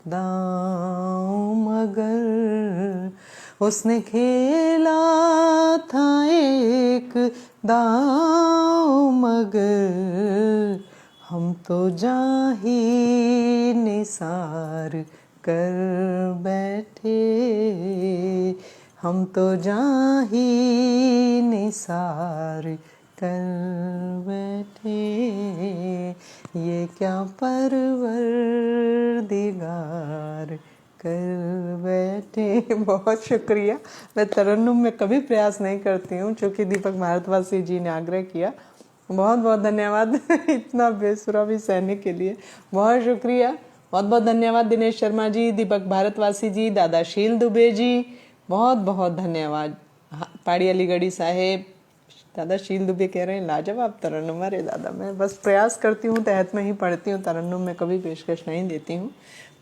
[SPEAKER 1] दांव मगर, उसने खेला था एक दांव मगर, हम तो जाही निसार कर बैठे, हम तो जाही निसार कर बैठे। ये क्या परवरदिगार कर बैठे। बहुत शुक्रिया। मैं तरन्नुम में कभी प्रयास नहीं करती हूँ, चूँकि दीपक भारतवासी जी ने आग्रह किया। बहुत बहुत धन्यवाद इतना बेसुरा भी सहने के लिए, बहुत शुक्रिया। बहुत बहुत धन्यवाद दिनेश शर्मा जी, दीपक भारतवासी जी, दादा शील दुबे जी, बहुत बहुत धन्यवाद। पाड़ी अलीगढ़ी साहेब, दादा शील दुबे कह रहे हैं लाजवाब तरन्नुम। अरे दादा, मैं बस प्रयास करती हूँ, तहत में ही पढ़ती हूँ, तरन्नुम में कभी पेशकश नहीं देती हूँ,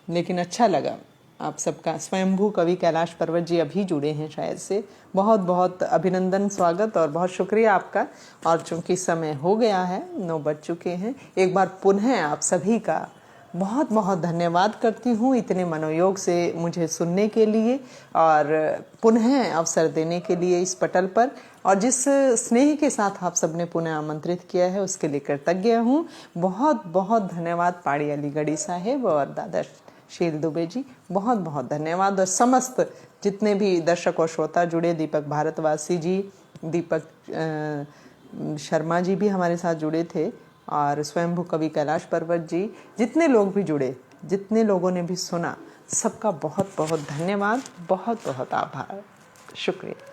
[SPEAKER 1] लेकिन अच्छा लगा आप सबका। स्वयंभू कवि कैलाश पर्वत जी अभी जुड़े हैं शायद से, बहुत बहुत अभिनंदन, स्वागत और बहुत शुक्रिया आपका। और चूंकि समय हो गया है, 9 बज चुके हैं, एक बार पुनः आप सभी का बहुत बहुत धन्यवाद करती हूँ इतने मनोयोग से मुझे सुनने के लिए और पुनः अवसर देने के लिए इस पटल पर, और जिस स्नेह के साथ आप सबने पुनः आमंत्रित किया है उसके लिए कृतज्ञ हूँ। बहुत बहुत धन्यवाद पाड़ी अलीगढ़ी साहेब और दादा शील दुबे जी, बहुत बहुत धन्यवाद। और समस्त जितने भी दर्शक और श्रोता जुड़े, दीपक भारतवासी जी, दीपक शर्मा जी भी हमारे साथ जुड़े थे, और स्वयंभू कवि कैलाश पर्वत जी, जितने लोग भी जुड़े, जितने लोगों ने भी सुना, सबका बहुत बहुत धन्यवाद, बहुत बहुत आभार, शुक्रिया।